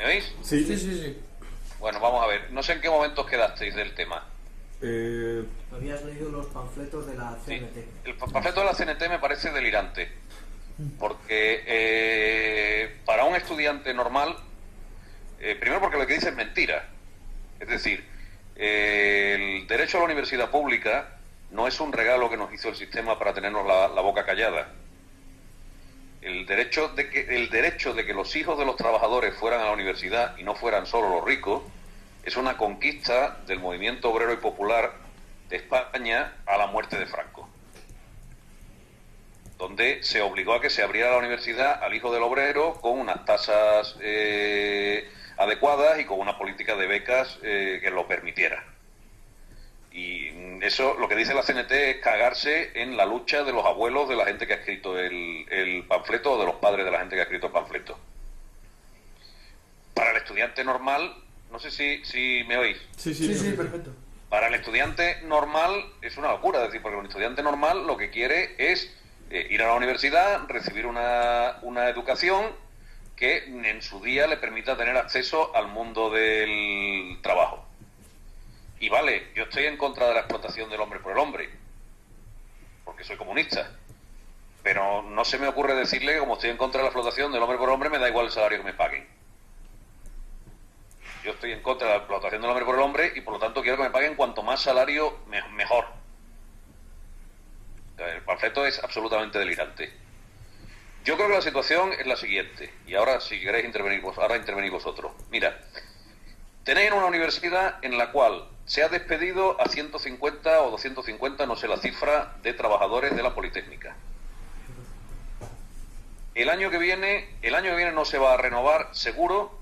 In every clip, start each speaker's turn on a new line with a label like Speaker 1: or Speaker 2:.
Speaker 1: ¿Me oís?
Speaker 2: Sí.
Speaker 3: Sí, sí, sí.
Speaker 1: Bueno, vamos a ver. No sé en qué momento os quedasteis del tema.
Speaker 4: Habías leído los panfletos de la
Speaker 1: Sí.
Speaker 4: CNT.
Speaker 1: El panfleto de la CNT me parece delirante. Porque para un estudiante normal, primero porque lo que dice es mentira. Es decir, el derecho a la universidad pública no es un regalo que nos hizo el sistema para tenernos la boca callada. El derecho de que los hijos de los trabajadores fueran a la universidad y no fueran solo los ricos es una conquista del movimiento obrero y popular de España a la muerte de Franco, donde se obligó a que se abriera la universidad al hijo del obrero con unas tasas adecuadas y con una política de becas que lo permitiera. Y eso, lo que dice la CNT es cagarse en la lucha de los abuelos de la gente que ha escrito el panfleto o de los padres de la gente que ha escrito el panfleto. Para el estudiante normal, no sé si me oís.
Speaker 2: Sí,
Speaker 3: Sí, sí, perfecto.
Speaker 1: Para el estudiante normal es una locura, es decir, porque un estudiante normal lo que quiere es ir a la universidad, recibir una educación que en su día le permita tener acceso al mundo del trabajo. Y vale, yo estoy en contra de la explotación del hombre por el hombre, porque soy comunista. Pero no se me ocurre decirle que como estoy en contra de la explotación del hombre por el hombre, me da igual el salario que me paguen. Yo estoy en contra de la explotación del hombre por el hombre y por lo tanto quiero que me paguen cuanto más salario, mejor. El panfleto es absolutamente delirante. Yo creo que la situación es la siguiente, y ahora si queréis intervenir vosotros. Mira, tenéis una universidad en la cual se ha despedido a 150 o 250, no sé la cifra, de trabajadores de la Politécnica. El año que viene no se va a renovar seguro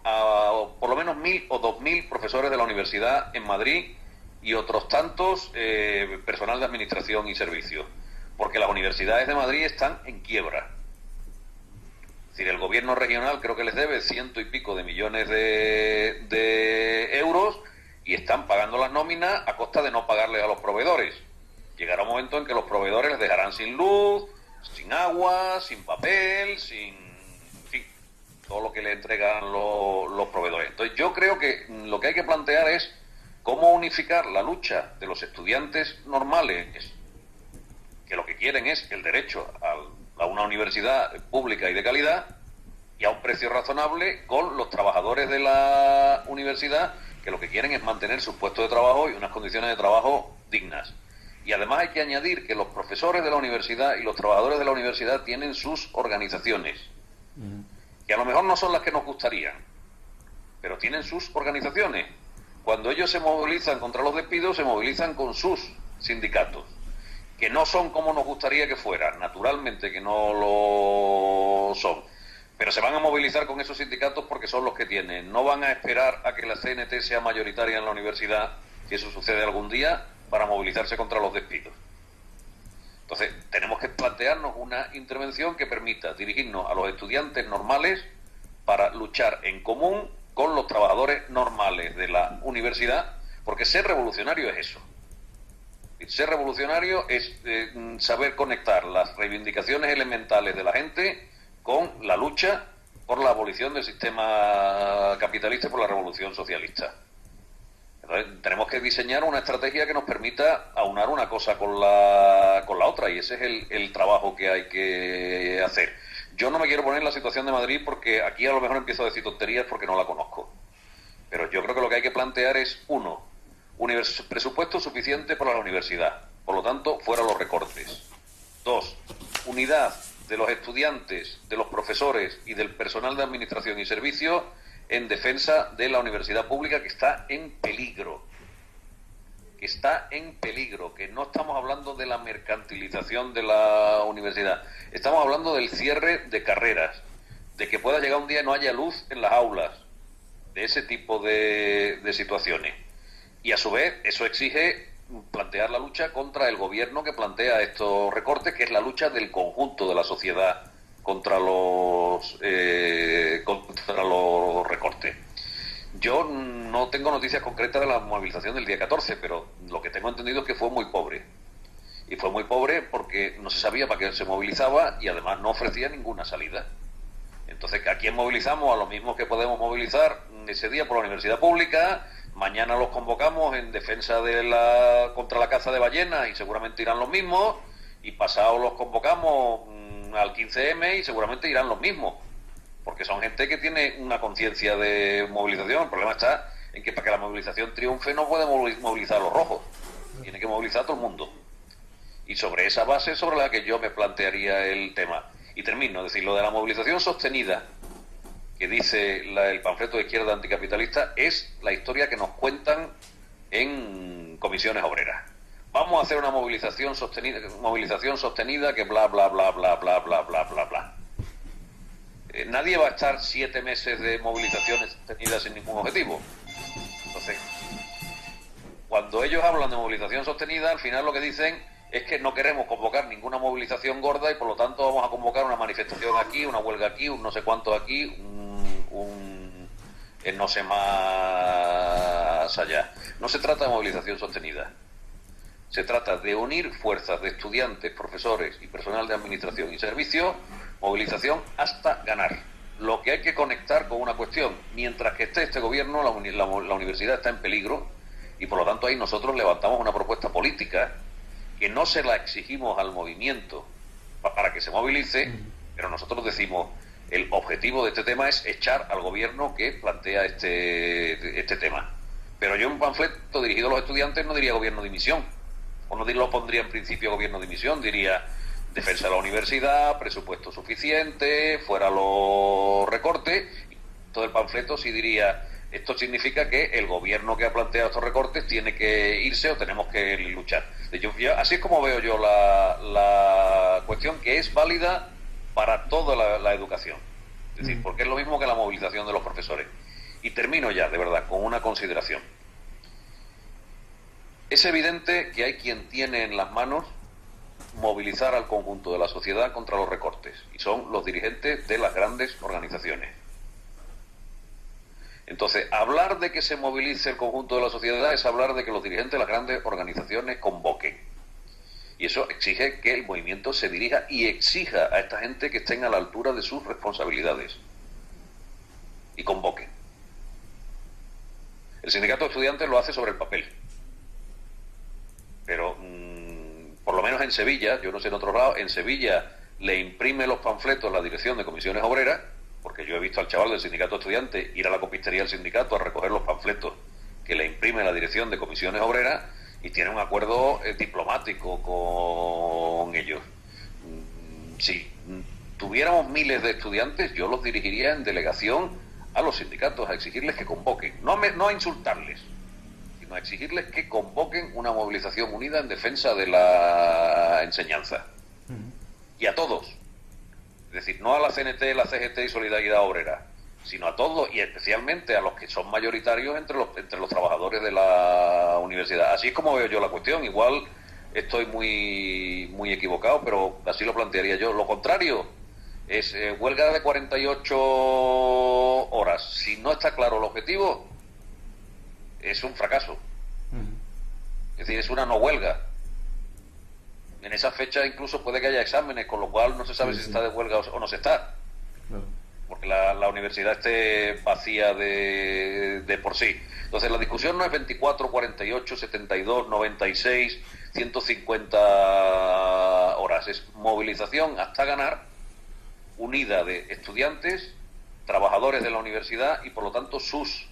Speaker 1: a por lo menos 1.000 o 2.000 profesores de la universidad en Madrid y otros tantos personal de administración y servicios, porque las universidades de Madrid están en quiebra. Es decir, el gobierno regional creo que les debe 100 y pico de millones de euros y están pagando las nóminas a costa de no pagarles a los proveedores. Llegará un momento en que los proveedores les dejarán sin luz, sin agua, sin papel, sin... en fin, todo lo que le entregan los proveedores. Entonces yo creo que lo que hay que plantear es cómo unificar la lucha de los estudiantes normales, que lo que quieren es el derecho a una universidad pública y de calidad y a un precio razonable, con los trabajadores de la universidad, que lo que quieren es mantener sus puestos de trabajo y unas condiciones de trabajo dignas. Y además hay que añadir que los profesores de la universidad y los trabajadores de la universidad tienen sus organizaciones, que a lo mejor no son las que nos gustarían, pero tienen sus organizaciones. Cuando ellos se movilizan contra los despidos, se movilizan con sus sindicatos, que no son como nos gustaría que fueran, naturalmente que no lo son, pero se van a movilizar con esos sindicatos porque son los que tienen. No van a esperar a que la CNT sea mayoritaria en la universidad, si eso sucede algún día, para movilizarse contra los despidos. Entonces, tenemos que plantearnos una intervención que permita dirigirnos a los estudiantes normales para luchar en común con los trabajadores normales de la universidad, porque ser revolucionario es eso. Ser revolucionario es saber conectar las reivindicaciones elementales de la gente con la lucha por la abolición del sistema capitalista y por la revolución socialista. Entonces, tenemos que diseñar una estrategia que nos permita aunar una cosa con la otra, y ese es el trabajo que hay que hacer. Yo no me quiero poner en la situación de Madrid porque aquí a lo mejor empiezo a decir tonterías porque no la conozco. Pero yo creo que lo que hay que plantear es, uno, presupuesto suficiente para la universidad, por lo tanto, fuera los recortes. Dos, unidad de los estudiantes, de los profesores y del personal de administración y servicios en defensa de la universidad pública, que está en peligro. Que no estamos hablando de la mercantilización de la universidad, estamos hablando del cierre de carreras, de que pueda llegar un día y no haya luz en las aulas, de ese tipo de situaciones. Y a su vez eso exige plantear la lucha contra el gobierno que plantea estos recortes, que es la lucha del conjunto de la sociedad contra los recortes. Yo no tengo noticias concretas de la movilización del día 14, pero lo que tengo entendido es que fue muy pobre. Y fue muy pobre porque no se sabía para qué se movilizaba y además no ofrecía ninguna salida. Entonces, ¿a quién movilizamos? A los mismos que podemos movilizar ese día por la universidad pública. Mañana los convocamos en defensa contra la caza de ballenas y seguramente irán los mismos. Y pasado los convocamos al 15M y seguramente irán los mismos. Porque son gente que tiene una conciencia de movilización. El problema está en que para que la movilización triunfe no puede movilizar a los rojos. Tiene que movilizar a todo el mundo. Y sobre esa base sobre la que yo me plantearía el tema. Y termino, es decir, lo de la movilización sostenida, que dice el panfleto de Izquierda Anticapitalista, es la historia que nos cuentan en comisiones obreras. Vamos a hacer una movilización sostenida que bla, bla, bla, bla, bla, bla, bla, bla, bla. Nadie va a estar 7 meses de movilizaciones sostenidas sin ningún objetivo. Entonces, cuando ellos hablan de movilización sostenida, al final lo que dicen es que no queremos convocar ninguna movilización gorda y por lo tanto vamos a convocar una manifestación aquí, una huelga aquí, un no sé cuánto aquí, un no sé más allá. No se trata de movilización sostenida. Se trata de unir fuerzas de estudiantes, profesores y personal de administración y servicios, movilización hasta ganar. Lo que hay que conectar con una cuestión, mientras que esté este gobierno, la universidad está en peligro y por lo tanto ahí nosotros levantamos una propuesta política que no se la exigimos al movimiento para que se movilice, pero nosotros decimos, el objetivo de este tema es echar al gobierno que plantea este tema. Pero yo en un panfleto dirigido a los estudiantes no diría gobierno de dimisión, o no lo pondría en principio gobierno de dimisión, diría defensa de la universidad, presupuesto suficiente, fuera los recortes. Todo el panfleto sí diría, esto significa que el gobierno que ha planteado estos recortes tiene que irse o tenemos que luchar. Así es como veo yo la cuestión, que es válida para toda la educación. Es decir, porque es lo mismo que la movilización de los profesores. Y termino ya, de verdad, con una consideración. Es evidente que hay quien tiene en las manos movilizar al conjunto de la sociedad contra los recortes, y son los dirigentes de las grandes organizaciones. Entonces, hablar de que se movilice el conjunto de la sociedad es hablar de que los dirigentes de las grandes organizaciones convoquen. Y eso exige que el movimiento se dirija y exija a esta gente que estén a la altura de sus responsabilidades. Y convoquen. El sindicato de estudiantes lo hace sobre el papel. Pero, por lo menos en Sevilla, yo no sé en otro lado, en Sevilla le imprime los panfletos la dirección de comisiones obreras, porque yo he visto al chaval del sindicato de estudiantes ir a la copistería del sindicato a recoger los panfletos que le imprime la dirección de comisiones obreras y tiene un acuerdo diplomático con ellos. Si tuviéramos miles de estudiantes, yo los dirigiría en delegación a los sindicatos a exigirles que convoquen, no a insultarles, sino a exigirles que convoquen una movilización unida en defensa de la enseñanza. Y a todos. Es decir, no a la CNT, la CGT y Solidaridad Obrera, sino a todos y especialmente a los que son mayoritarios entre los trabajadores de la universidad. Así es como veo yo la cuestión. Igual estoy muy equivocado, pero así lo plantearía yo. Lo contrario es huelga de 48 horas. Si no está claro el objetivo, es un fracaso. Es decir, es una no huelga. En esa fecha incluso puede que haya exámenes, con lo cual no se sabe si se está de huelga o no se está. Claro. Porque la universidad esté vacía de por sí. Entonces la discusión no es 24, 48, 72, 96, 150 horas. Es movilización hasta ganar, unida de estudiantes, trabajadores de la universidad y por lo tanto sus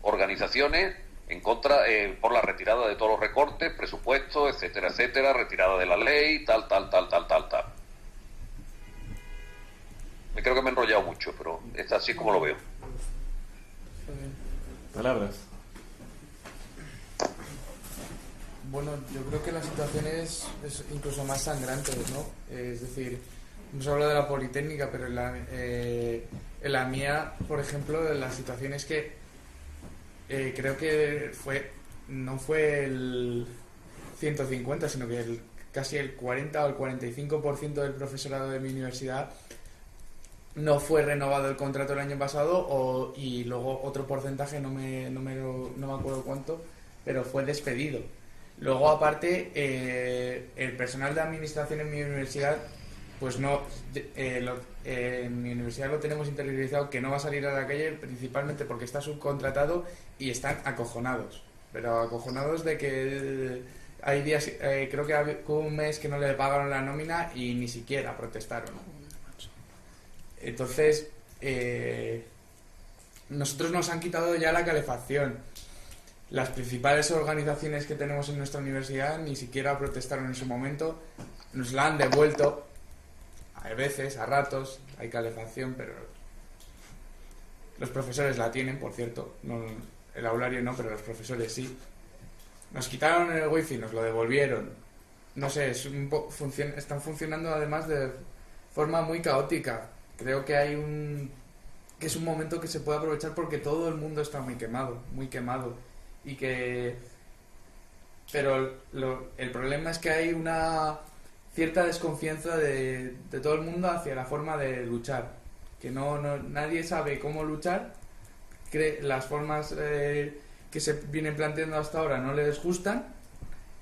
Speaker 1: organizaciones en contra, por la retirada de todos los recortes, presupuestos, etcétera, etcétera, retirada de la ley, tal. Me creo que me he enrollado mucho, pero es así como lo veo.
Speaker 2: Palabras.
Speaker 3: Bueno, yo creo que la situación es incluso más sangrante, ¿no? Es decir, hemos hablado de la Politécnica, pero en la mía, por ejemplo, la situación es que creo que no fue el 150, sino que casi el 40 o el 45% del profesorado de mi universidad no fue renovado el contrato el año pasado y luego otro porcentaje, no me acuerdo cuánto, pero fue despedido. Luego, aparte, el personal de administración en mi universidad pues no, en mi universidad lo tenemos interiorizado que no va a salir a la calle principalmente porque está subcontratado y están acojonados, pero acojonados de que hay días, creo que hubo un mes que no le pagaron la nómina y ni siquiera protestaron. Entonces, nosotros nos han quitado ya la calefacción. Las principales organizaciones que tenemos en nuestra universidad ni siquiera protestaron en su momento, nos la han devuelto. A veces, a ratos, hay calefacción, pero los profesores la tienen, por cierto. No, el aulario no, pero los profesores sí. Nos quitaron el wifi, nos lo devolvieron. No sé, están funcionando además de forma muy caótica. Creo que que es un momento que se puede aprovechar porque todo el mundo está muy quemado. Pero el problema es que hay una cierta desconfianza de todo el mundo hacia la forma de luchar, que nadie sabe cómo luchar, las formas que se vienen planteando hasta ahora no les gustan,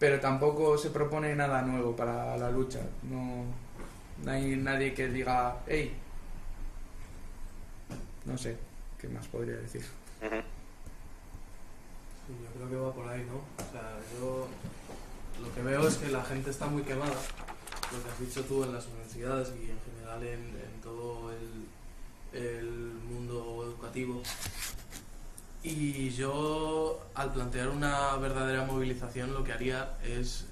Speaker 3: pero tampoco se propone nada nuevo para la lucha. No hay nadie que diga, hey, no sé, ¿qué más podría decir?
Speaker 2: Sí, yo creo que va por ahí, ¿no? O sea, yo lo que veo es que la gente está muy quemada, lo que has dicho tú en las universidades y en general en todo el mundo educativo. Y yo, al plantear una verdadera movilización, lo que haría es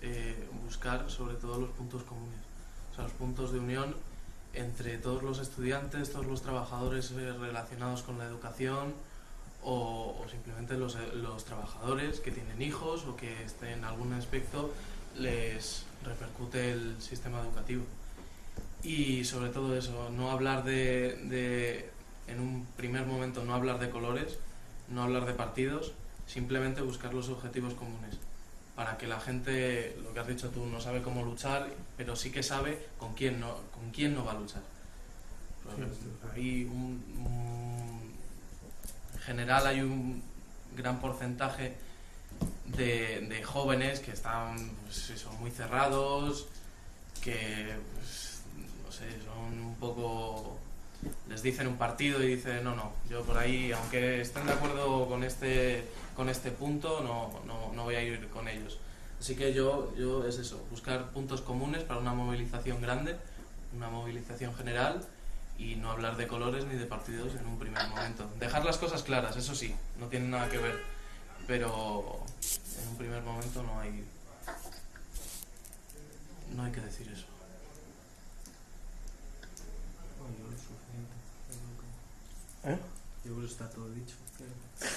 Speaker 2: buscar sobre todo los puntos comunes, o sea, los puntos de unión entre todos los estudiantes, todos los trabajadores relacionados con la educación, o simplemente los trabajadores que tienen hijos o que en algún aspecto les repercute el sistema educativo. Y sobre todo eso, no hablar en un primer momento, no hablar de colores, no hablar de partidos, simplemente buscar los objetivos comunes, para que la gente, lo que has dicho tú, no sabe cómo luchar, pero sí que sabe con quién no va a luchar. En general hay un gran porcentaje de jóvenes que están, pues eso, muy cerrados, que pues, no sé, son un poco, les dicen un partido y dicen no, yo por ahí, aunque estén de acuerdo con este punto, no voy a ir con ellos. Así que yo es eso, buscar puntos comunes para una movilización grande, una movilización general, y no hablar de colores ni de partidos en un primer momento. Dejar las cosas claras, eso sí, no tienen nada que ver, pero en un primer momento no hay que decir eso.
Speaker 4: Yo creo que está todo dicho.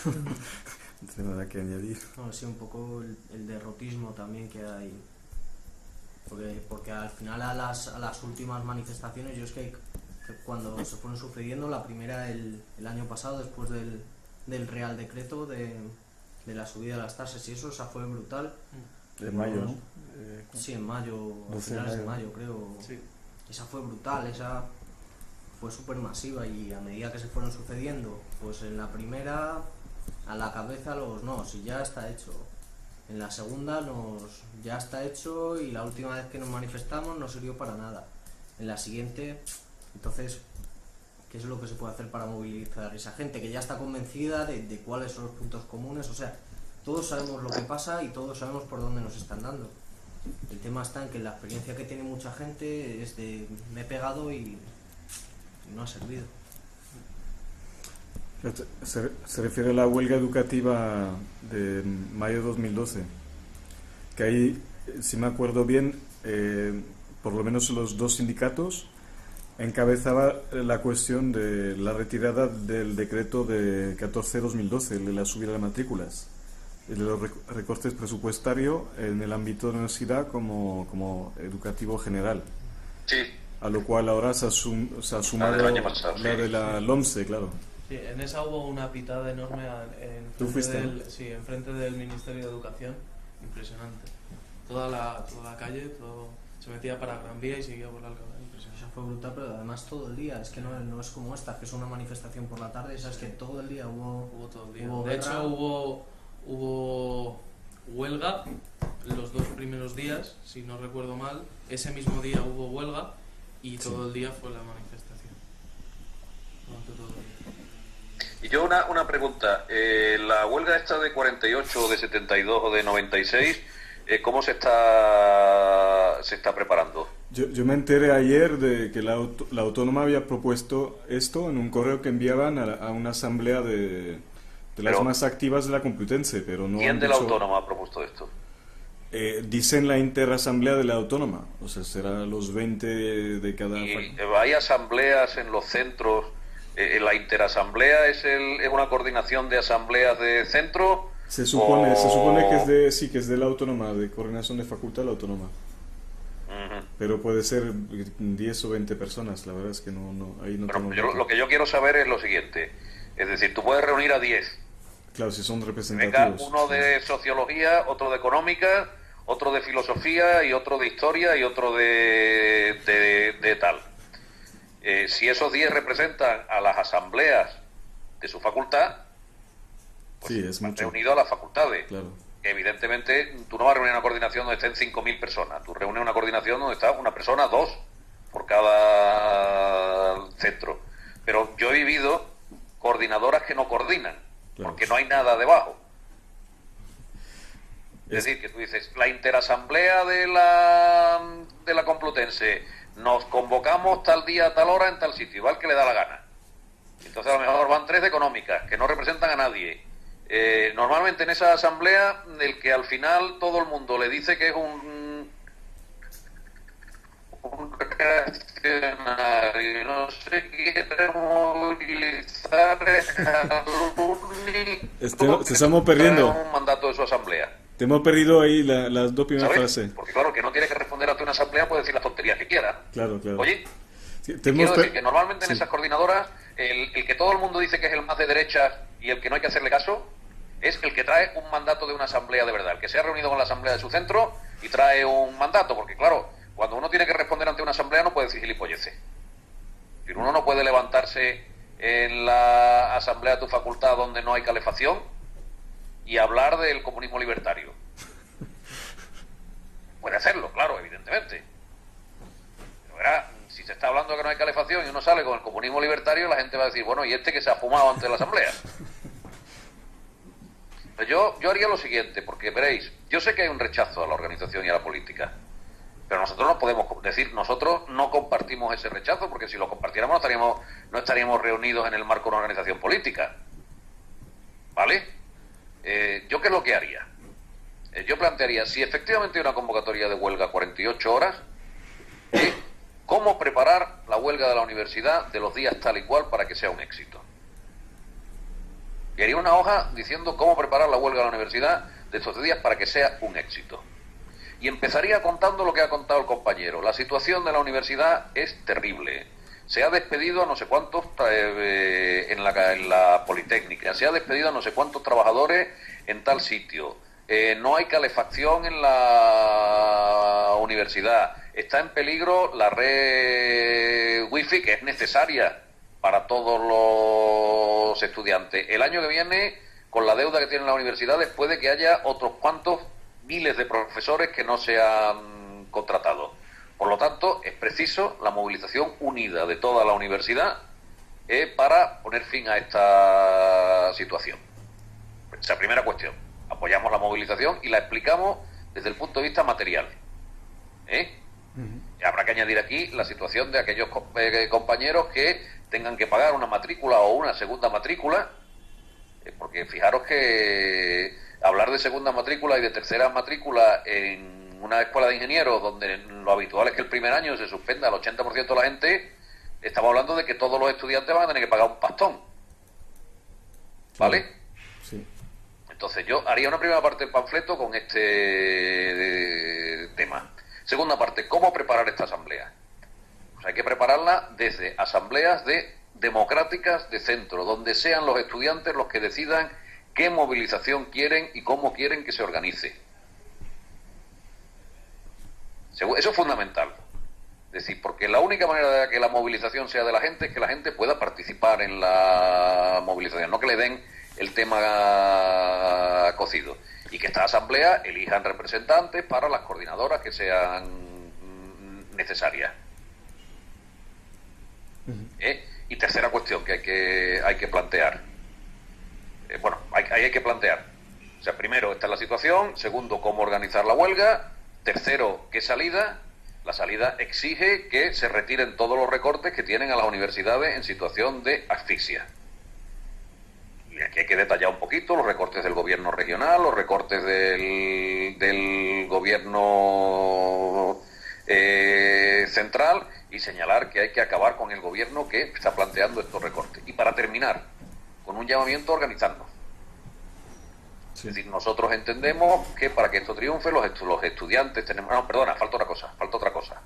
Speaker 5: No tengo nada que añadir.
Speaker 4: No, sí, un poco el derrotismo también que hay. Porque al final a las últimas manifestaciones, yo es que cuando se fueron sucediendo, la primera el año pasado, después del Real Decreto de la subida de las tasas y eso, esa fue brutal.
Speaker 5: De mayo, ¿no?
Speaker 4: Sí, en mayo, a
Speaker 5: 12
Speaker 4: finales de mayo creo.
Speaker 2: Sí.
Speaker 4: Esa fue brutal, esa fue súper masiva, y a medida que se fueron sucediendo, pues en la primera a la cabeza no, si ya está hecho. En la segunda ya está hecho, y la última vez que nos manifestamos no sirvió para nada. En la siguiente, entonces, ¿qué es lo que se puede hacer para movilizar esa gente que ya está convencida de cuáles son los puntos comunes? O sea, todos sabemos lo que pasa y todos sabemos por dónde nos están dando. El tema está en que la experiencia que tiene mucha gente es de me he pegado y no ha servido.
Speaker 5: Se refiere a la huelga educativa de mayo de 2012, que ahí, si me acuerdo bien, por lo menos los dos sindicatos encabezaba la cuestión de la retirada del decreto de 14/2012, el de la subida de matrículas, el de los recortes presupuestarios en el ámbito de la universidad como educativo general.
Speaker 1: Sí.
Speaker 5: A lo cual ahora se ha sumado
Speaker 1: del año pasado,
Speaker 5: la de la LOMSE, claro.
Speaker 2: Sí, en esa hubo una pitada enorme
Speaker 5: ¿Tú fuiste?
Speaker 2: enfrente del Ministerio de Educación, impresionante. Toda la calle, todo se metía para Gran Vía y seguía por la Alcalá, impresionante.
Speaker 4: Eso fue brutal, pero además todo el día, es que no es como esta, que es una manifestación por la tarde, es que todo el día
Speaker 2: Hubo todo el día.
Speaker 4: hubo
Speaker 2: De
Speaker 4: guerra.
Speaker 2: hecho, hubo huelga los 2 primeros días, si no recuerdo mal. Ese mismo día hubo huelga, y todo el día fue la manifestación. Durante todo el día.
Speaker 1: Y yo una pregunta, la huelga esta de 48, de 72 o de 96, ¿cómo se está preparando?
Speaker 5: Yo me enteré ayer de que la Autónoma había propuesto esto en un correo que enviaban a una asamblea de las
Speaker 1: Pero,
Speaker 5: más activas de la Complutense, pero no
Speaker 1: ¿quién
Speaker 5: han
Speaker 1: de la
Speaker 5: dicho...
Speaker 1: Autónoma ha propuesto esto?
Speaker 5: Dicen la interasamblea de la Autónoma, o sea, será los 20 de cada...
Speaker 1: Y hay asambleas en los centros. ¿La interasamblea es una coordinación de asambleas de centro?
Speaker 5: Se supone que es de la Autónoma, de coordinación de facultad de la Autónoma.
Speaker 1: Ujú.
Speaker 5: Pero puede ser 10 o 20 personas, la verdad es que ahí no tengo...
Speaker 1: Lo que yo quiero saber es lo siguiente. Es decir, tú puedes reunir a 10.
Speaker 5: Claro, si son
Speaker 1: Venga,
Speaker 5: representativos.
Speaker 1: uno de sociología, otro de económica, otro de filosofía y otro de historia y otro de tal. Si esos 10 representan a las asambleas de su facultad, pues
Speaker 5: Sí, es
Speaker 1: van
Speaker 5: mucho.
Speaker 1: reunidos a las facultades.
Speaker 5: Claro.
Speaker 1: Evidentemente, tú no vas a reunir una coordinación donde estén 5.000 personas. Tú reúnes una coordinación donde está una persona, 2 por cada centro. Pero yo he vivido coordinadoras que no coordinan,
Speaker 5: Claro.
Speaker 1: porque no hay nada debajo. Es decir, que tú dices, la interasamblea de la Complutense, nos convocamos tal día, tal hora, en tal sitio, igual que le da la gana. Entonces a lo mejor van 3 de económicas, que no representan a nadie. Normalmente en esa asamblea, el que al final todo el mundo le dice que es un reaccionario, no se quiere movilizar
Speaker 5: Te estamos perdiendo.
Speaker 1: un mandato de su asamblea.
Speaker 5: Te hemos perdido ahí las dos primeras
Speaker 1: ¿Sabes?
Speaker 5: frases.
Speaker 1: Porque claro, que no tiene que responder ante una asamblea puede decir las tonterías que quiera.
Speaker 5: Claro, claro.
Speaker 1: Oye,
Speaker 5: Sí,
Speaker 1: quiero decir que normalmente en
Speaker 5: Sí.
Speaker 1: esas coordinadoras el que todo el mundo dice que es el más de derechas y el que no hay que hacerle caso es el que trae un mandato de una asamblea de verdad, el que se ha reunido con la asamblea de su centro y trae un mandato, porque claro, cuando uno tiene que responder ante una asamblea no puede decir gilipolleces. Si uno no puede levantarse en la asamblea de tu facultad donde no hay calefacción y hablar del comunismo libertario. Puede hacerlo, claro, evidentemente. Pero verá, si se está hablando de que no hay calefacción y uno sale con el comunismo libertario, la gente va a decir, bueno, ¿y este que se ha fumado ante la asamblea? Pues yo haría lo siguiente, porque veréis, yo sé que hay un rechazo a la organización y a la política, pero nosotros no podemos decir, nosotros no compartimos ese rechazo, porque si lo compartiéramos no estaríamos reunidos en el marco de una organización política. ¿Vale? ¿Yo qué es lo que haría? Yo plantearía, si efectivamente hay una convocatoria de huelga 48 horas, ¿cómo preparar la huelga de la universidad de los días tal y cual para que sea un éxito? Y haría una hoja diciendo cómo preparar la huelga de la universidad de estos días para que sea un éxito. Y empezaría contando lo que ha contado el compañero. La situación de la universidad es terrible. Se ha despedido a no sé cuántos en la Politécnica, se ha despedido a no sé cuántos trabajadores en tal sitio. No hay calefacción en la universidad. Está en peligro la red wifi, que es necesaria para todos los estudiantes. El año que viene, con la deuda que tienen las universidades, puede que haya otros cuantos miles de profesores que no se han contratado. Por lo tanto, es preciso la movilización unida de toda la universidad para poner fin a esta situación. Esa primera cuestión. Apoyamos la movilización y la explicamos desde el punto de vista material. Y habrá que añadir aquí la situación de aquellos compañeros que tengan que pagar una matrícula o una segunda matrícula, porque fijaros que hablar de segunda matrícula y de tercera matrícula en una escuela de ingenieros donde lo habitual es que el primer año se suspenda al 80% de la gente, estamos hablando de que todos los estudiantes van a tener que pagar un pastón. ¿Vale?
Speaker 5: Sí.
Speaker 1: Entonces yo haría una primera parte del panfleto con este tema. Segunda parte, ¿cómo preparar esta asamblea? Pues hay que prepararla desde asambleas democráticas de centro, donde sean los estudiantes los que decidan qué movilización quieren y cómo quieren que se organice. Eso es fundamental. Es decir, porque la única manera de que la movilización sea de la gente es que la gente pueda participar en la movilización, no que le den el tema cocido. Y que esta asamblea elijan representantes para las coordinadoras que sean necesarias. Y tercera cuestión que hay que plantear. Hay que plantear. O sea, primero, esta es la situación. Segundo, cómo organizar la huelga. Tercero, ¿qué salida? La salida exige que se retiren todos los recortes que tienen a las universidades en situación de asfixia. Y aquí hay que detallar un poquito los recortes del gobierno regional, los recortes del gobierno central, y señalar que hay que acabar con el gobierno que está planteando estos recortes. Y para terminar, con un llamamiento a organizarnos.
Speaker 5: Sí.
Speaker 1: Es decir, nosotros entendemos que para que esto triunfe los estudiantes tenemos... No, perdona, falta otra cosa.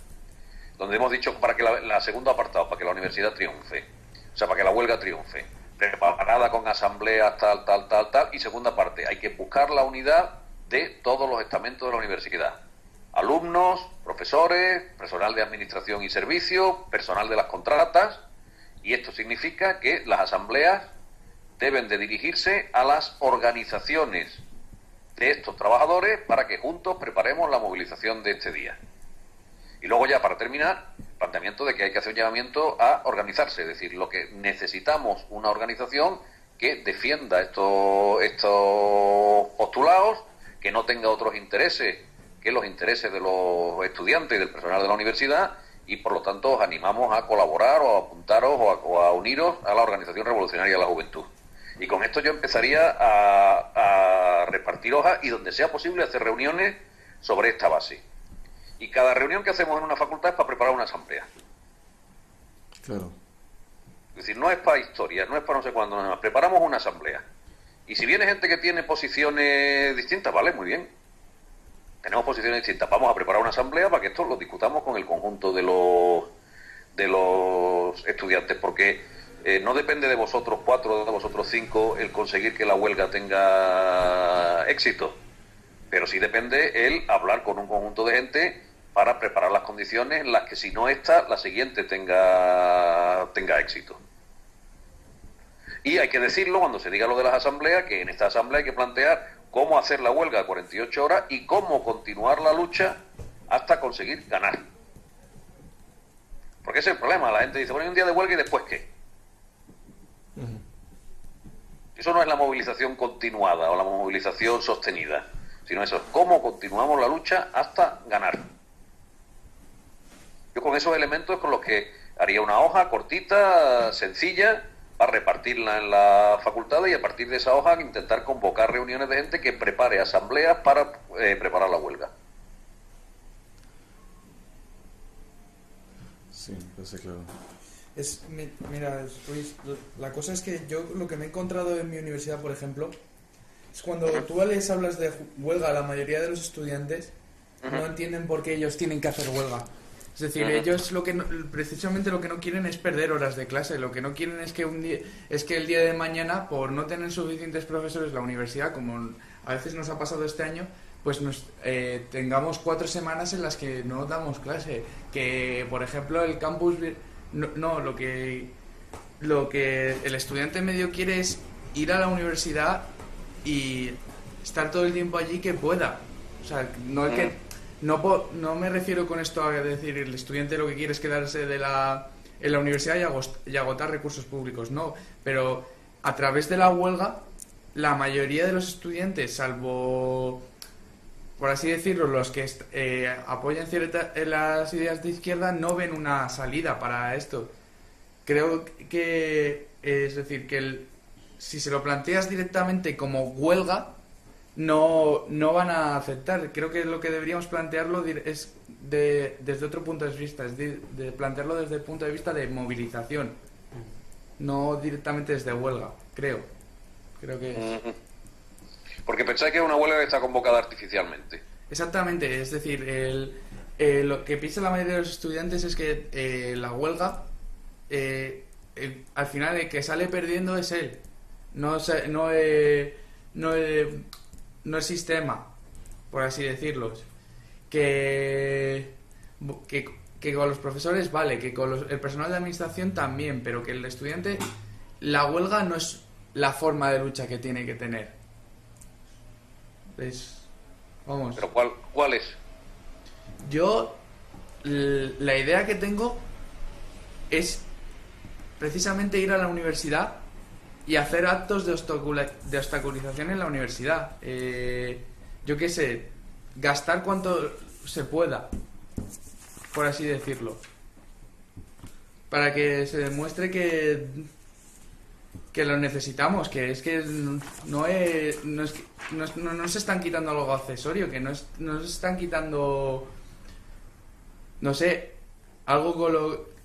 Speaker 1: Donde hemos dicho para que la segundo apartado, para que la universidad triunfe, o sea, para que la huelga triunfe, preparada con asambleas, tal, y segunda parte, hay que buscar la unidad de todos los estamentos de la universidad. Alumnos, profesores, personal de administración y servicios, personal de las contratas, y esto significa que las asambleas deben de dirigirse a las organizaciones de estos trabajadores para que juntos preparemos la movilización de este día. Y luego ya, para terminar, planteamiento de que hay que hacer un llamamiento a organizarse, es decir, lo que necesitamos una organización que defienda estos postulados, que no tenga otros intereses que los intereses de los estudiantes y del personal de la universidad, y por lo tanto os animamos a colaborar o a apuntaros o a uniros a la Organización Revolucionaria de la Juventud. Y con esto yo empezaría a repartir hojas y donde sea posible hacer reuniones sobre esta base. Y cada reunión que hacemos en una facultad es para preparar una asamblea.
Speaker 5: Claro.
Speaker 1: Es decir, no es para historia, no es para no sé cuándo, nada más. Preparamos una asamblea. Y si viene gente que tiene posiciones distintas, vale, muy bien. Tenemos posiciones distintas. Vamos a preparar una asamblea para que esto lo discutamos con el conjunto de los estudiantes, porque no depende de vosotros 4, de vosotros 5, el conseguir que la huelga tenga éxito. Pero sí depende el hablar con un conjunto de gente para preparar las condiciones en las que, si no esta, la siguiente tenga éxito. Y hay que decirlo cuando se diga lo de las asambleas, que en esta asamblea hay que plantear cómo hacer la huelga a 48 horas y cómo continuar la lucha hasta conseguir ganar. Porque ese es el problema. La gente dice, bueno, hay un día de huelga y después ¿qué? Eso no es la movilización continuada o la movilización sostenida, sino eso es cómo continuamos la lucha hasta ganar. Yo con esos elementos es con los que haría una hoja cortita, sencilla, para repartirla en la facultad, y a partir de esa hoja intentar convocar reuniones de gente que prepare asambleas para preparar la huelga.
Speaker 5: Sí, parece claro.
Speaker 3: Mira, Luis, la cosa es que yo lo que me he encontrado en mi universidad, por ejemplo, es cuando tú les hablas de huelga, la mayoría de los estudiantes no entienden por qué ellos tienen que hacer huelga. Es decir, ellos precisamente lo que no quieren es perder horas de clase. Lo que no quieren es que el día de mañana, por no tener suficientes profesores, la universidad, como a veces nos ha pasado este año, pues tengamos 4 semanas en las que no damos clase. Que, por ejemplo, el campus... lo que el estudiante medio quiere es ir a la universidad y estar todo el tiempo allí que pueda. O sea, no es que... No me refiero con esto a decir el estudiante lo que quiere es quedarse en la universidad y agotar recursos públicos, no, pero a través de la huelga la mayoría de los estudiantes, salvo, por así decirlo, los que apoyan las ideas de izquierda, no ven una salida para esto. Creo que, es decir, que si se lo planteas directamente como huelga, no van a aceptar. Creo que lo que deberíamos plantearlo es desde otro punto de vista, es de plantearlo desde el punto de vista de movilización, no directamente desde huelga, creo que es.
Speaker 1: Porque pensáis que es una huelga que está convocada artificialmente.
Speaker 3: Exactamente, es decir, lo que piensa la mayoría de los estudiantes es que la huelga, al final el que sale perdiendo es él, no el sistema, por así decirlo. Que con los profesores vale, que con el personal de administración también, pero que el estudiante, la huelga no es la forma de lucha que tiene que tener. Vamos.
Speaker 1: ¿Pero cuál es?
Speaker 3: Yo, la idea que tengo es precisamente ir a la universidad y hacer actos de obstaculización en la universidad. Yo qué sé, gastar cuanto se pueda, por así decirlo, para que se demuestre que lo necesitamos, que es que no se están quitando algo accesorio, que no se están quitando, no sé, algo con lo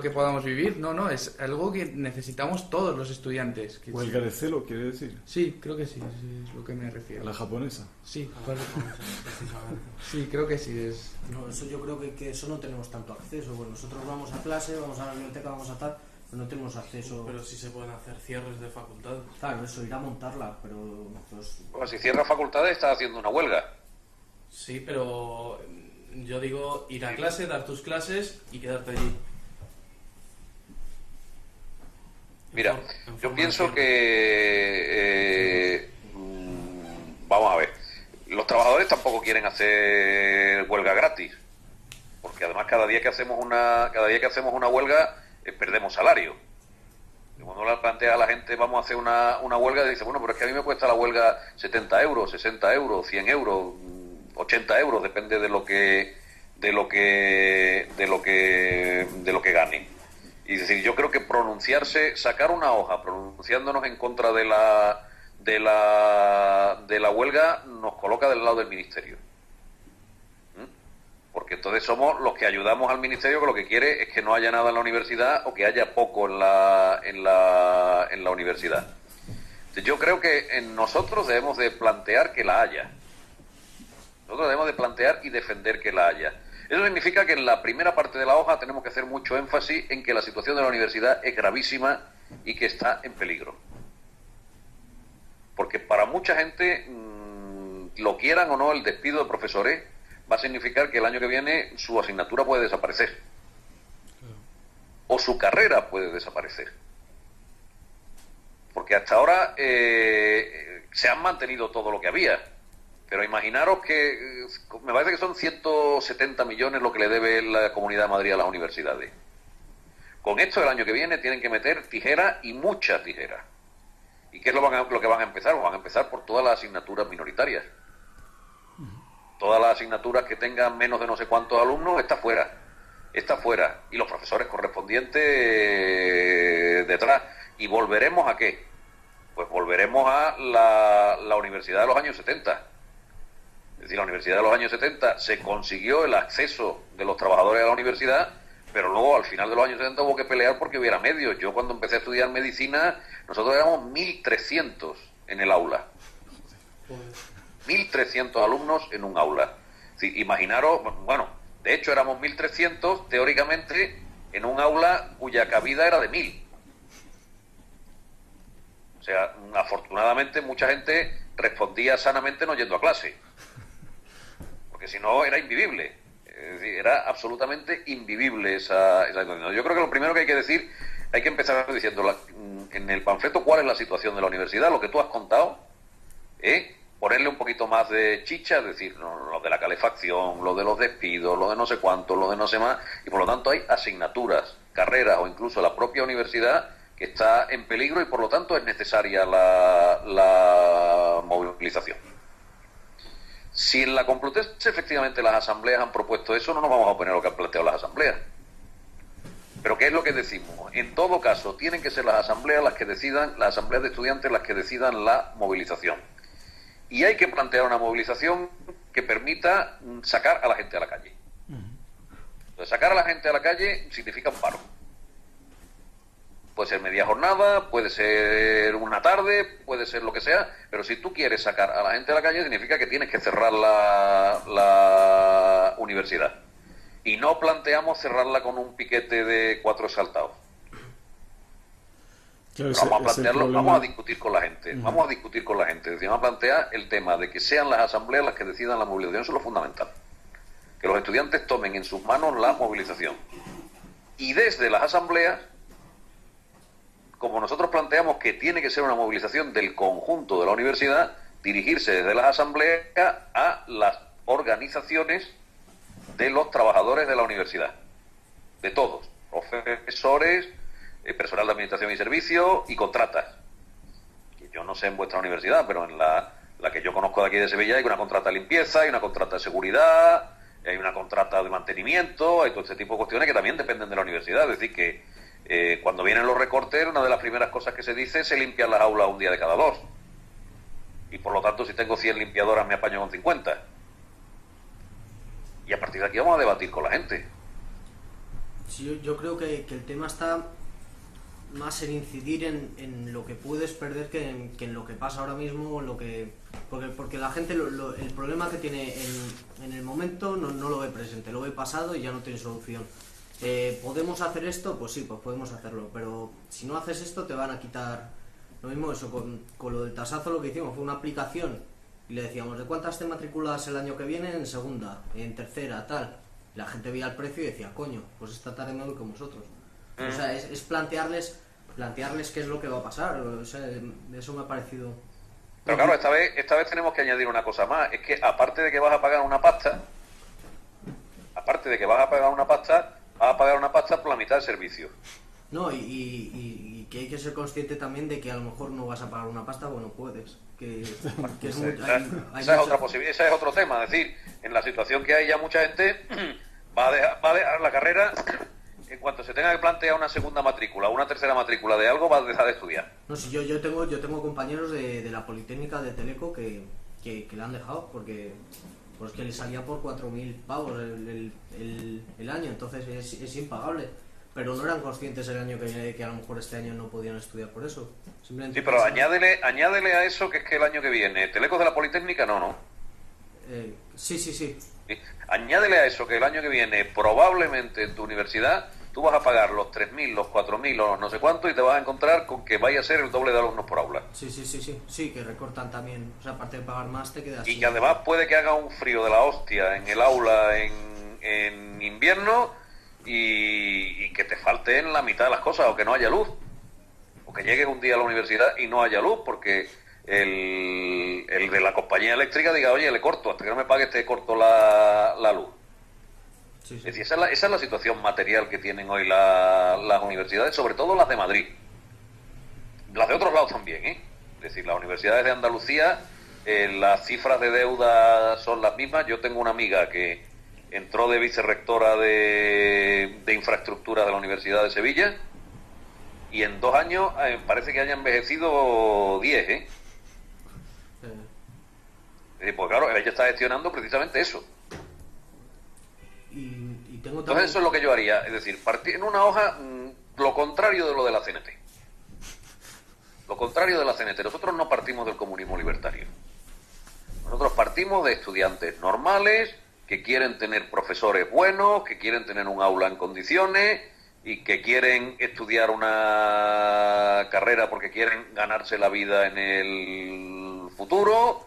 Speaker 3: que podamos vivir. No, es algo que necesitamos todos los estudiantes.
Speaker 5: ¿Huelga de celo, quiere decir?
Speaker 3: Sí, creo que sí, es lo que me refiero.
Speaker 5: ¿A la japonesa?
Speaker 3: Sí, sí, creo que sí es.
Speaker 4: No, eso yo creo que eso no tenemos tanto acceso. Bueno, nosotros vamos a clase, vamos a la biblioteca, vamos a tal, pero no tenemos acceso.
Speaker 2: Pero sí se pueden hacer cierres de facultades.
Speaker 4: Claro, eso, ir a montarla, pero pues...
Speaker 1: Bueno, si cierra facultades, está haciendo una huelga.
Speaker 2: Sí, pero yo digo ir a clase, dar tus clases y quedarte allí.
Speaker 1: Mira, yo pienso que vamos a ver, los trabajadores tampoco quieren hacer huelga gratis, porque además cada día que hacemos una huelga perdemos salario. Y cuando le plantea a la gente vamos a hacer una huelga, dice, bueno, pero es que a mí me cuesta la huelga 70 euros, 60 euros, 100 euros, 80 euros, depende de lo que gane. Y es decir, yo creo que pronunciarse, sacar una hoja pronunciándonos en contra de la huelga nos coloca del lado del ministerio. Porque entonces somos los que ayudamos al ministerio, que lo que quiere es que no haya nada en la universidad o que haya poco en la universidad. Entonces, yo creo que nosotros debemos de plantear que la haya. Nosotros debemos de plantear y defender que la haya. Eso significa que en la primera parte de la hoja tenemos que hacer mucho énfasis en que la situación de la universidad es gravísima y que está en peligro. Porque para mucha gente, lo quieran o no, el despido de profesores va a significar que el año que viene su asignatura puede desaparecer. O su carrera puede desaparecer. Porque hasta ahora se han mantenido todo lo que había. Pero imaginaros que, me parece que son 170 millones lo que le debe la Comunidad de Madrid a las universidades. Con esto el año que viene tienen que meter tijera y mucha tijera. ¿Y qué es lo que van a empezar? Van a empezar por todas las asignaturas minoritarias. Todas las asignaturas que tengan menos de no sé cuántos alumnos está fuera. Y los profesores correspondientes detrás. ¿Y volveremos a qué? Pues volveremos a la universidad de los años 70. Es decir, la universidad de los años 70 se consiguió el acceso de los trabajadores a la universidad, pero luego al final de los años 70 hubo que pelear porque hubiera medios. Yo cuando empecé a estudiar medicina, nosotros éramos 1.300 en el aula. 1.300 alumnos en un aula. Sí, imaginaros, bueno, de hecho éramos 1.300 teóricamente en un aula cuya cabida era de 1.000. O sea, afortunadamente mucha gente respondía sanamente no yendo a clase. Porque si no era invivible. Es decir, era absolutamente invivible esa situación. Yo creo que lo primero que hay que decir, hay que empezar diciendo en el panfleto cuál es la situación de la universidad, lo que tú has contado, ponerle un poquito más de chicha, es decir, lo de la calefacción, lo de los despidos, lo de no sé cuánto, lo de no sé más, y por lo tanto hay asignaturas, carreras o incluso la propia universidad que está en peligro y por lo tanto es necesaria la movilización. Si en la Complutense efectivamente las asambleas han propuesto eso, no nos vamos a oponer a lo que han planteado las asambleas. Pero ¿qué es lo que decimos? En todo caso, tienen que ser las asambleas las que decidan, las asambleas de estudiantes las que decidan la movilización. Y hay que plantear una movilización que permita sacar a la gente a la calle. Entonces, sacar a la gente a la calle significa un paro. Puede ser media jornada, puede ser una tarde, puede ser lo que sea, pero si tú quieres sacar a la gente a la calle significa que tienes que cerrar la universidad. Y no planteamos cerrarla con un piquete de 4 exaltados.
Speaker 5: Claro,
Speaker 1: vamos a plantearlo, vamos a discutir con la gente, vamos a discutir con la gente. Es decir, vamos a plantear el tema de que sean las asambleas las que decidan la movilización, eso es lo fundamental. Que los estudiantes tomen en sus manos la movilización. Y desde las asambleas, como nosotros planteamos que tiene que ser una movilización del conjunto de la universidad, dirigirse desde las asambleas a las organizaciones de los trabajadores de la universidad, de todos, profesores, personal de administración y servicios y contratas. Que yo no sé en vuestra universidad, pero en la que yo conozco de aquí de Sevilla hay una contrata de limpieza, hay una contrata de seguridad, hay una contrata de mantenimiento, hay todo este tipo de cuestiones que también dependen de la universidad. Es decir, que cuando vienen los recortes, una de las primeras cosas que se dice es se limpian las aulas un día de cada 2. Y por lo tanto, si tengo 100 limpiadoras, me apaño con 50. Y a partir de aquí vamos a debatir con la gente.
Speaker 4: Sí, yo creo que el tema está más en incidir en lo que puedes perder que en lo que pasa ahora mismo, porque la gente el problema que tiene en el momento no lo ve presente, lo ve pasado y ya no tiene solución. ¿Podemos hacer esto? Pues sí, pues podemos hacerlo, pero si no haces esto te van a quitar. Lo mismo eso, con lo del tasazo lo que hicimos fue una aplicación y le decíamos, ¿de cuántas te matriculas el año que viene en segunda, en tercera, tal? Y la gente veía el precio y decía, coño, pues esta tarde me voy con vosotros. O sea, es plantearles qué es lo que va a pasar. O sea, eso me ha parecido.
Speaker 1: Pero claro, esta vez tenemos que añadir una cosa más. Es que aparte de que vas a pagar una pasta, vas a pagar una pasta por la mitad del servicio.
Speaker 4: No, y que hay que ser consciente también de que a lo mejor no vas a pagar una pasta o no puedes. Que es muy,
Speaker 1: ese es otro tema. Es decir, en la situación que hay ya mucha gente va a dejar la carrera. En cuanto se tenga que plantear una segunda matrícula o una tercera matrícula de algo, va a dejar de estudiar.
Speaker 4: No, si yo tengo compañeros de la Politécnica de Teleco que la han dejado porque pues que les salía por 4.000 pavos el año, entonces es impagable. Pero no eran conscientes el año que viene que a lo mejor este año no podían estudiar por eso. Simplemente
Speaker 1: sí, pero añádele a eso que es que el año que viene, Telecos de la Politécnica no.
Speaker 4: Sí.
Speaker 1: Añádele a eso que el año que viene probablemente en tu universidad tú vas a pagar los 3.000, los 4.000 o no sé cuánto y te vas a encontrar con que vaya a ser el doble de alumnos por aula.
Speaker 4: Sí, que recortan también. O sea, aparte de pagar más te quedas.
Speaker 1: Y que además puede que haga un frío de la hostia en el aula en invierno y que te falten la mitad de las cosas o que no haya luz. O que llegues un día a la universidad y no haya luz porque el de la compañía eléctrica diga, oye, le corto, hasta que no me pague te corto la luz. Sí. Es decir, esa es la situación material que tienen hoy las universidades, sobre todo las de Madrid. Las de otros lados también, ¿eh? Es decir, las universidades de Andalucía, las cifras de deuda son las mismas. Yo tengo una amiga que entró de vicerrectora de infraestructura de la Universidad de Sevilla y en 2 años parece que haya envejecido 10, ¿eh? Es decir, pues claro, ella está gestionando precisamente eso.
Speaker 4: Y tengo también...
Speaker 1: Entonces eso es lo que yo haría, es decir, partir en una hoja lo contrario de lo de la CNT. Lo contrario de la CNT. Nosotros no partimos del comunismo libertario. Nosotros partimos de estudiantes normales que quieren tener profesores buenos, que quieren tener un aula en condiciones y que quieren estudiar una carrera porque quieren ganarse la vida en el futuro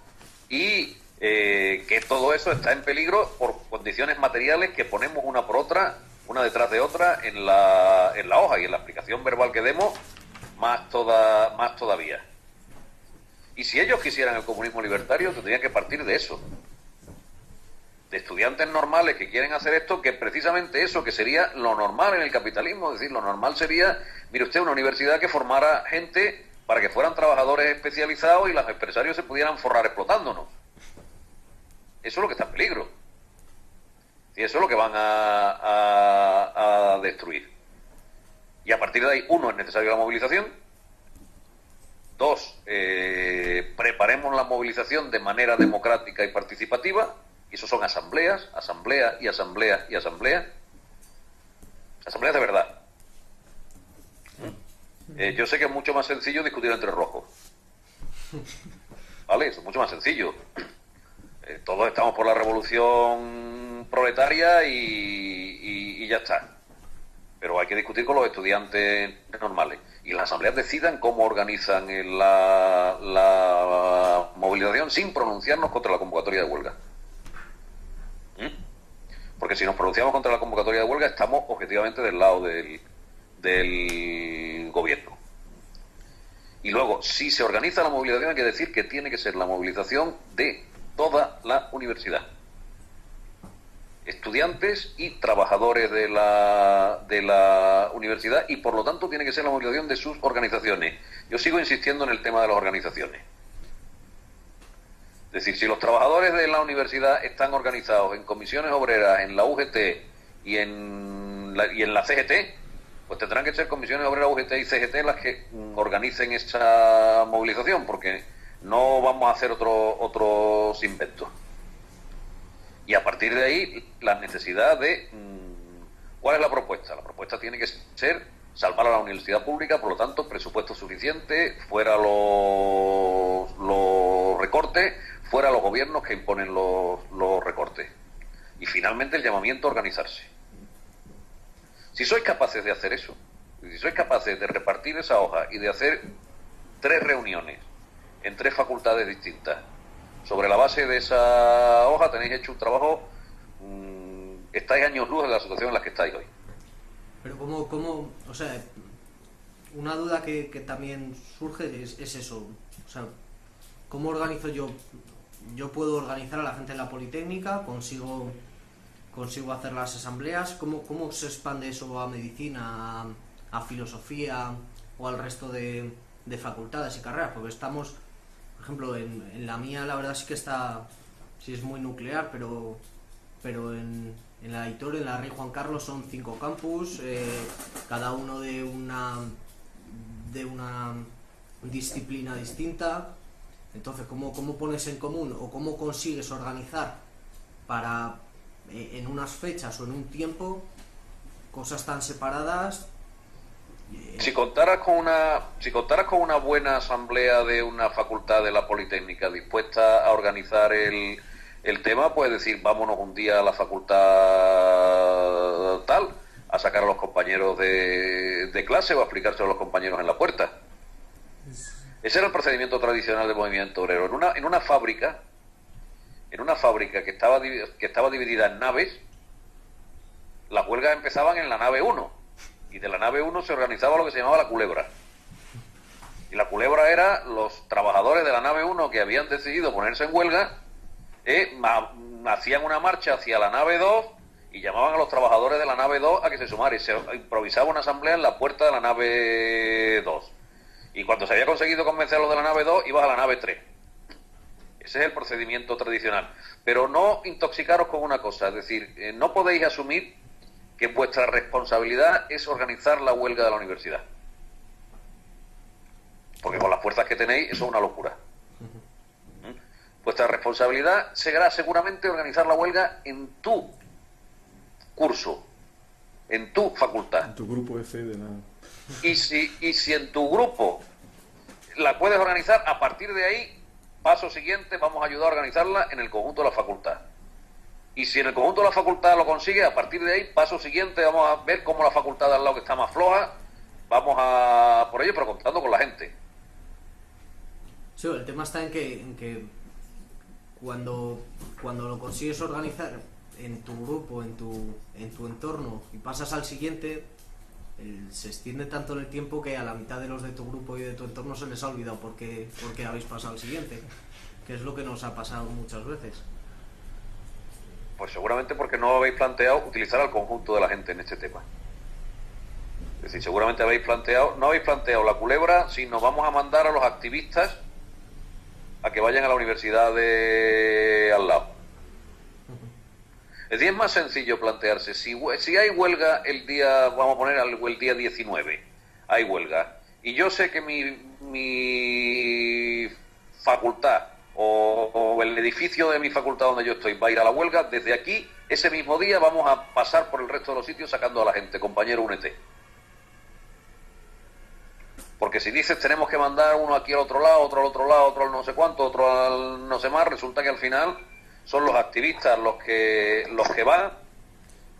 Speaker 1: y que todo eso está en peligro por condiciones materiales que ponemos una por otra, una detrás de otra en la hoja y en la explicación verbal que demos más todavía. Y si ellos quisieran el comunismo libertario tendrían que partir de eso, de estudiantes normales que quieren hacer esto, que precisamente eso que sería lo normal en el capitalismo. Es decir, lo normal sería, mire usted, una universidad que formara gente para que fueran trabajadores especializados y los empresarios se pudieran forrar explotándonos. Eso es lo que está en peligro. Y eso es lo que van a destruir. Y a partir de ahí, 1, es necesaria la movilización. 2, preparemos la movilización de manera democrática y participativa. Y eso son asambleas. Asambleas de verdad. Yo sé que es mucho más sencillo discutir entre rojos. ¿Vale? Eso es mucho más sencillo. Todos estamos por la revolución proletaria y ya está. Pero hay que discutir con los estudiantes normales. Y las asambleas decidan cómo organizan la movilización sin pronunciarnos contra la convocatoria de huelga. Porque si nos pronunciamos contra la convocatoria de huelga estamos objetivamente del lado del gobierno. Y luego, si se organiza la movilización, hay que decir que tiene que ser la movilización de toda la universidad. estudiantes y trabajadores de la universidad, y por lo tanto tiene que ser la movilización de sus organizaciones. Yo sigo insistiendo en el tema de las organizaciones. Es decir, si los trabajadores de la universidad están organizados en comisiones obreras, en la UGT y en la CGT, pues tendrán que ser comisiones obreras, UGT y CGT las que organicen esa movilización, porque no vamos a hacer otros inventos. Y a partir de ahí, la necesidad de... ¿Cuál es la propuesta? La propuesta tiene que ser salvar a la universidad pública, por lo tanto, presupuesto suficiente, fuera los recortes, fuera los gobiernos que imponen los recortes. Y finalmente el llamamiento a organizarse. Si sois capaces de hacer eso, si sois capaces de repartir esa hoja y de hacer 3 reuniones en 3 facultades distintas, sobre la base de esa hoja tenéis hecho un trabajo, estáis años luz de la situación en la que estáis hoy.
Speaker 4: Pero ¿cómo? O sea, una duda que también surge es eso. O sea, ¿cómo organizo yo? Yo puedo organizar a la gente en la Politécnica, consigo hacer las asambleas. ¿Cómo se expande eso a medicina, a filosofía o al resto de facultades y carreras? Porque estamos... Por ejemplo, en la mía la verdad sí que está, sí es muy nuclear, pero en la Aitor, en la Rey Juan Carlos son 5 campus, cada uno de una disciplina distinta. Entonces, ¿cómo pones en común o cómo consigues organizar para en unas fechas o en un tiempo cosas tan separadas?
Speaker 1: Si contaras con una buena asamblea de una facultad de la Politécnica dispuesta a organizar el tema, puedes decir, vámonos un día a la facultad tal, a sacar a los compañeros de clase o a explicárselo a los compañeros en la puerta. Ese era el procedimiento tradicional del movimiento obrero. En una fábrica que estaba dividida en naves, las huelgas empezaban en la nave 1. Y de la nave 1 se organizaba lo que se llamaba la culebra. Y la culebra era los trabajadores de la nave 1 que habían decidido ponerse en huelga, hacían una marcha hacia la nave 2 y llamaban a los trabajadores de la nave 2 a que se sumaran. Y se improvisaba una asamblea en la puerta de la nave 2. Y cuando se había conseguido convencer a los de la nave 2, ibas a la nave 3. Ese es el procedimiento tradicional. Pero no intoxicaros con una cosa, es decir, no podéis asumir que vuestra responsabilidad es organizar la huelga de la universidad. Porque con las fuerzas que tenéis, eso es una locura. Vuestra responsabilidad será seguramente organizar la huelga en tu curso, en tu facultad.
Speaker 5: En tu grupo F de nada.
Speaker 1: Y si en tu grupo la puedes organizar, a partir de ahí, paso siguiente, vamos a ayudar a organizarla en el conjunto de la facultad. Y si en el conjunto de la facultad lo consigue, a partir de ahí, paso siguiente, vamos a ver cómo la facultad de al lado que está más floja, vamos a por ello, pero contando con la gente.
Speaker 4: Sí, el tema está en que cuando lo consigues organizar en tu grupo, en tu entorno, y pasas al siguiente, se extiende tanto en el tiempo que a la mitad de los de tu grupo y de tu entorno se les ha olvidado por qué habéis pasado al siguiente, que es lo que nos ha pasado muchas veces.
Speaker 1: Pues seguramente porque no habéis planteado utilizar al conjunto de la gente en este tema. Es decir, seguramente no habéis planteado la culebra, sino vamos a mandar a los activistas a que vayan a la universidad de al lado. Es decir, es más sencillo plantearse, si hay huelga el día, vamos a poner el día 19, hay huelga, y yo sé que mi facultad o el edificio de mi facultad donde yo estoy va a ir a la huelga, desde aquí, ese mismo día vamos a pasar por el resto de los sitios sacando a la gente, compañero, únete. Porque si dices tenemos que mandar uno aquí al otro lado, otro al otro lado, otro al no sé cuánto, otro al no sé más, resulta que al final son los activistas los que van,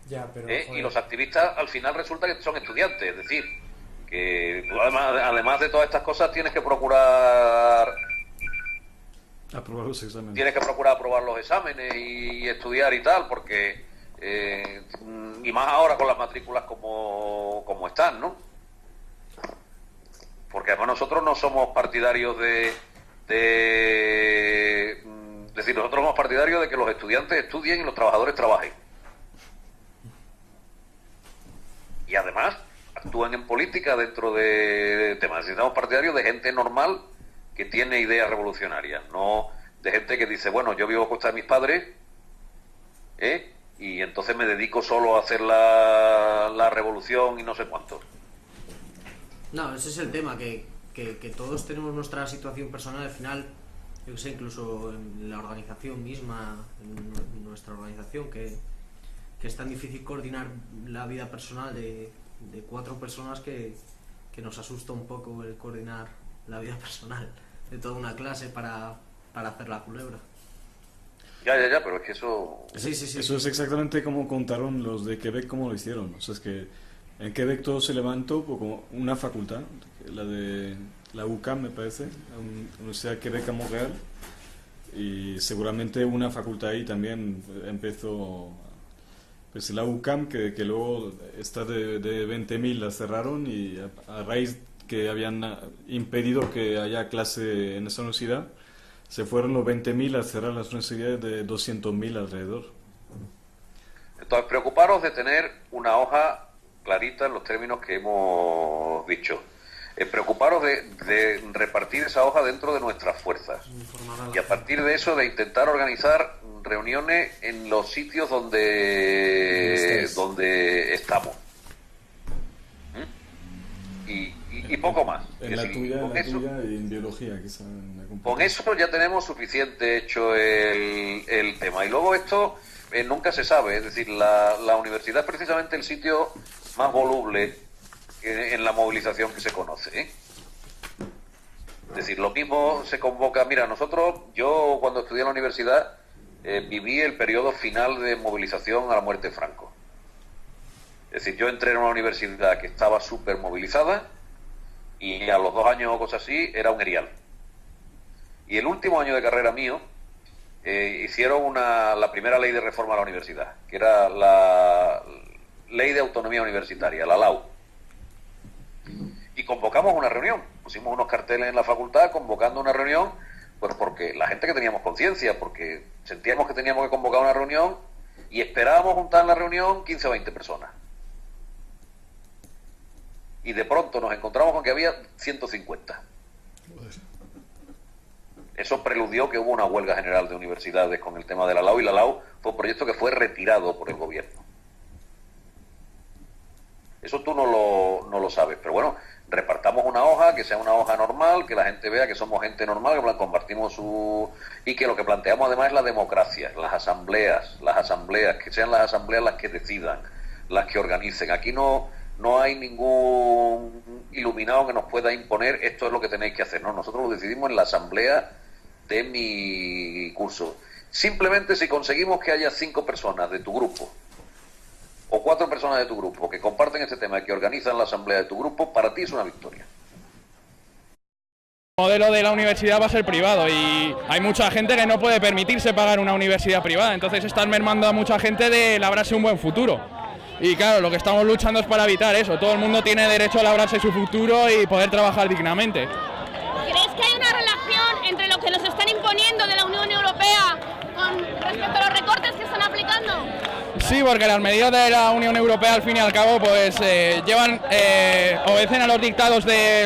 Speaker 3: ya, pero,
Speaker 1: y los activistas al final resulta que son estudiantes, es decir, que tú además de todas estas cosas tienes que procurar
Speaker 5: aprobar los exámenes.
Speaker 1: Tienes que procurar aprobar los exámenes y estudiar y tal, porque y más ahora con las matrículas como están, ¿no? Porque además nosotros no somos partidarios es decir, nosotros somos partidarios de que los estudiantes estudien y los trabajadores trabajen. y además actúan en política dentro de temas. Necesitamos partidarios de gente normal que tiene ideas revolucionarias, no de gente que dice, bueno, yo vivo a costa de mis padres, y entonces me dedico solo a hacer la revolución y no sé cuánto.
Speaker 4: No, ese es el tema, que todos tenemos nuestra situación personal. Al final, yo que sé, incluso en la organización misma, en nuestra organización, que es tan difícil coordinar la vida personal de 4 personas que nos asusta un poco el coordinar la vida personal de toda una clase para hacer la culebra.
Speaker 1: Ya, pero es que eso...
Speaker 4: Sí.
Speaker 5: Eso es exactamente como contaron los de Quebec, cómo lo hicieron. O sea, es que en Quebec todo se levantó como una facultad, la de la UQAM, me parece, la Universidad de Quebec a Montreal, y seguramente una facultad ahí también empezó, pues la UQAM, que luego esta de 20.000 la cerraron, y a raíz que habían impedido que haya clase en esa universidad, se fueron los 20.000 a cerrar las universidades de 200.000 alrededor.
Speaker 1: Entonces, preocuparos de tener una hoja clarita en los términos que hemos dicho. Preocuparos de repartir esa hoja dentro de nuestras fuerzas. Y a partir de eso, de intentar organizar reuniones en los sitios donde estamos. Y poco más.
Speaker 5: En la tuya y en biología, quizá.
Speaker 1: Con eso ya tenemos suficiente hecho el tema. Y luego esto nunca se sabe. Es decir, la universidad es precisamente el sitio más voluble en la movilización que se conoce. Es decir, lo mismo se convoca. Mira, yo cuando estudié en la universidad viví el periodo final de movilización a la muerte de Franco. Es decir, yo entré en una universidad que estaba súper movilizada, y a los 2 años o cosas así era un erial. Y el último año de carrera mío hicieron la primera ley de reforma a la universidad, que era la ley de autonomía universitaria, la LAU. Y convocamos una reunión, pusimos unos carteles en la facultad convocando una reunión, pues porque la gente que teníamos conciencia, porque sentíamos que teníamos que convocar una reunión, y esperábamos juntar en la reunión 15 o 20 personas. Y de pronto nos encontramos con que había 150. Eso preludió que hubo una huelga general de universidades con el tema de la LAU, y la LAU fue un proyecto que fue retirado por el gobierno. Eso tú no lo sabes, pero bueno, repartamos una hoja, que sea una hoja normal, que la gente vea que somos gente normal, que compartimos y que lo que planteamos además es la democracia, las asambleas, que sean las asambleas las que decidan, las que organicen. Aquí no hay ningún iluminado que nos pueda imponer esto es lo que tenéis que hacer. No, nosotros lo decidimos en la asamblea de mi curso. Simplemente si conseguimos que haya 5 personas de tu grupo o 4 personas de tu grupo que comparten este tema y que organizan la asamblea de tu grupo, para ti es una victoria.
Speaker 6: El modelo de la universidad va a ser privado y hay mucha gente que no puede permitirse pagar una universidad privada, entonces están mermando a mucha gente de labrarse un buen futuro. Y claro, lo que estamos luchando es para evitar eso. Todo el mundo tiene derecho a labrarse su futuro y poder trabajar dignamente.
Speaker 7: ¿Crees que hay una relación entre lo que nos están imponiendo de la Unión Europea con respecto a los recortes que están aplicando?
Speaker 6: Sí, porque las medidas de la Unión Europea al fin y al cabo pues obedecen a los dictados de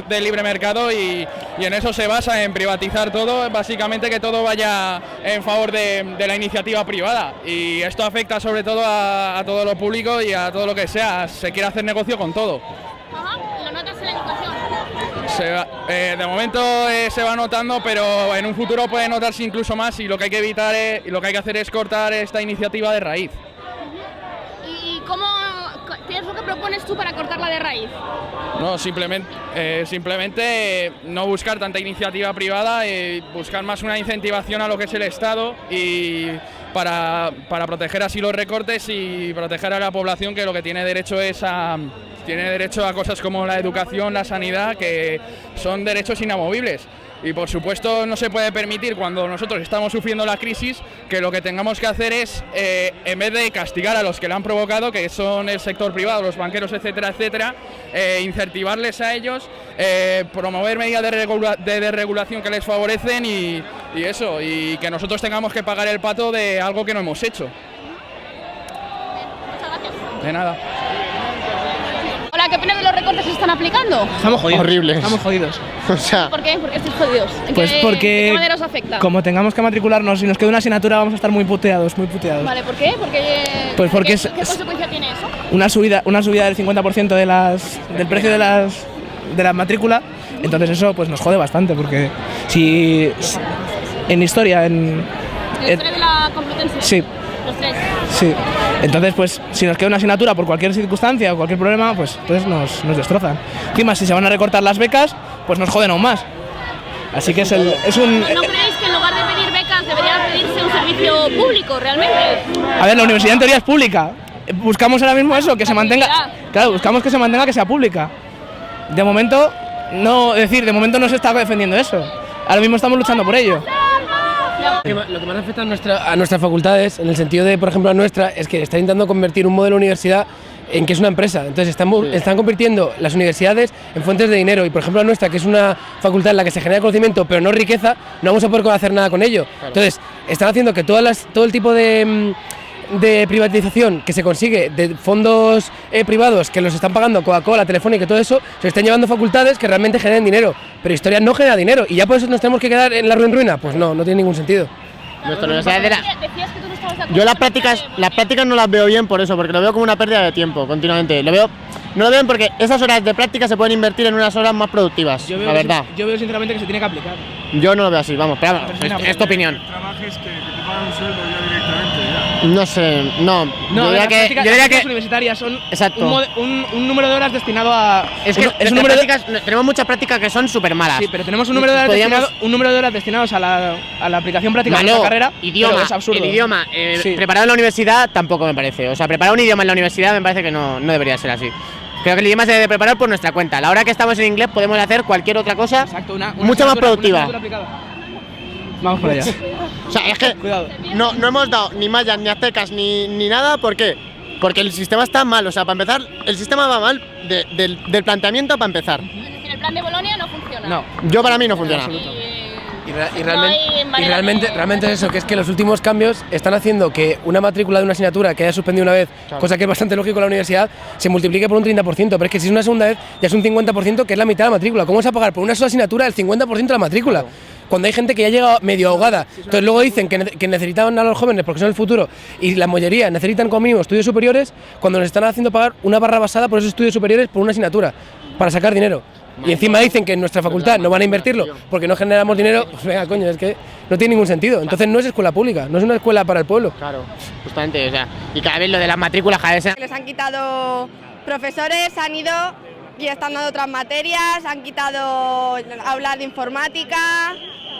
Speaker 6: del libre mercado y en eso se basa, en privatizar todo, básicamente que todo vaya en favor de la iniciativa privada, y esto afecta sobre todo a todo lo público y a todo lo que sea, se quiere hacer negocio con todo.
Speaker 7: Ajá, ¿lo notas en la educación?
Speaker 6: De momento se va notando, pero en un futuro puede notarse incluso más, y lo que hay que evitar y lo que hay que hacer es cortar esta iniciativa de raíz.
Speaker 7: ¿Y qué es lo que propones tú para cortarla de raíz?
Speaker 6: No, simplemente no buscar tanta iniciativa privada, buscar más una incentivación a lo que es el Estado, y para proteger así los recortes y proteger a la población, que lo que tiene derecho a cosas como la educación, la sanidad, que son derechos inamovibles. Y por supuesto no se puede permitir, cuando nosotros estamos sufriendo la crisis, que lo que tengamos que hacer es, en vez de castigar a los que la han provocado, que son el sector privado, los banqueros, etcétera, etcétera, incentivarles a ellos, promover medidas de desregulación que les favorecen y que nosotros tengamos que pagar el pato de algo que no hemos hecho.
Speaker 7: Muchas gracias.
Speaker 6: De nada.
Speaker 7: opinas de los recortes que se están aplicando?
Speaker 8: Estamos jodidos.
Speaker 9: Horribles.
Speaker 8: Estamos jodidos.
Speaker 9: O sea,
Speaker 7: ¿Por qué? ¿Por qué estáis jodidos?
Speaker 8: Pues
Speaker 7: ¿De qué manera os afecta?
Speaker 8: como tengamos que matricularnos y nos quede una asignatura, vamos a estar muy puteados, muy puteados.
Speaker 7: Vale, ¿por qué?
Speaker 8: Pues porque
Speaker 7: ¿Qué consecuencia tiene eso?
Speaker 8: Una subida del 50% del precio de la matrícula, entonces eso pues nos jode bastante, porque si en historia,
Speaker 7: ¿La historia de la Complutense?
Speaker 8: Sí.
Speaker 7: Los tres.
Speaker 8: Sí, entonces pues si nos queda una asignatura por cualquier circunstancia o cualquier problema, pues entonces nos destrozan. Encima, si se van a recortar las becas, pues nos joden aún más. Así que es un...
Speaker 7: ¿No creéis que en lugar de pedir becas debería pedirse un servicio público realmente?
Speaker 8: A ver, la universidad en teoría es pública. Buscamos ahora mismo eso, que se mantenga... Claro, buscamos que se mantenga, que sea pública. De momento, no se está defendiendo eso. Ahora mismo estamos luchando por ello.
Speaker 10: Lo que más afecta a nuestras facultades, en el sentido de, por ejemplo, a nuestra, es que está intentando convertir un modelo de universidad en que es una empresa. Entonces están convirtiendo las universidades en fuentes de dinero. Y, por ejemplo, a nuestra, que es una facultad en la que se genera conocimiento pero no riqueza, no vamos a poder hacer nada con ello. Entonces están haciendo que todo el tipo de privatización que se consigue de fondos privados que los están pagando Coca-Cola, Telefónica y todo eso, se están llevando facultades que realmente generen dinero, pero historia no genera dinero y ya por eso nos tenemos que quedar en la ruina. Pues no tiene ningún sentido.
Speaker 9: Nuestra universidad
Speaker 7: Decías que tú no estabas de acuerdo.
Speaker 9: Yo las prácticas no las veo bien por eso, porque lo veo como una pérdida de tiempo continuamente. No lo veo bien porque esas horas de práctica se pueden invertir en unas horas más productivas, la verdad.
Speaker 8: Yo veo sinceramente que se tiene que aplicar.
Speaker 9: Yo no lo veo así, vamos, pero es tu opinión.
Speaker 5: Trabajes que te pagan un sueldo ya directamente, ya.
Speaker 9: No sé, no. Yo diría que
Speaker 8: las universitarias son
Speaker 9: exacto.
Speaker 8: un número de horas destinado a...
Speaker 9: Es que tenemos muchas prácticas que son súper malas.
Speaker 8: Sí, pero tenemos un número de horas destinados a la aplicación práctica de nuestra carrera.
Speaker 9: Idioma,
Speaker 8: es absurdo.
Speaker 9: el idioma
Speaker 8: Sí.
Speaker 9: preparado en la universidad tampoco me parece. O sea, preparar un idioma en la universidad me parece que no debería ser así. Creo que el idioma se debe preparar por nuestra cuenta. A la hora que estamos en inglés podemos hacer cualquier otra cosa.
Speaker 8: Exacto,
Speaker 9: mucho más productiva.
Speaker 8: Vamos para allá.
Speaker 9: O sea, es que no hemos dado ni mayas, ni aztecas, ni nada. ¿Por qué? Porque el sistema está mal. O sea, para empezar, el sistema va mal del planteamiento para empezar.
Speaker 7: Es decir, el plan de Bolonia no funciona.
Speaker 8: No.
Speaker 9: Yo para mí no funciona.
Speaker 10: Realmente es eso, que es que los últimos cambios están haciendo que una matrícula de una asignatura que haya suspendido una vez, cosa que es bastante lógico en la universidad, se multiplique por un 30%, pero es que si es una segunda vez ya es un 50%, que es la mitad de la matrícula. ¿Cómo vas a pagar por una sola asignatura el 50% de la matrícula? Cuando hay gente que ya llega medio ahogada. Entonces luego dicen que necesitan a los jóvenes porque son el futuro y la mayoría necesitan como mínimo estudios superiores, cuando nos están haciendo pagar una barra basada por esos estudios superiores por una asignatura, para sacar dinero. Y encima dicen que en nuestra facultad no van a invertirlo porque no generamos dinero. Pues venga, coño, es que no tiene ningún sentido. Entonces no es escuela pública, no es una escuela para el pueblo.
Speaker 9: Claro, justamente, o sea, y cada vez lo de las matrículas cada vez...
Speaker 11: Les han quitado profesores, han ido y están dando otras materias, han quitado aulas de informática.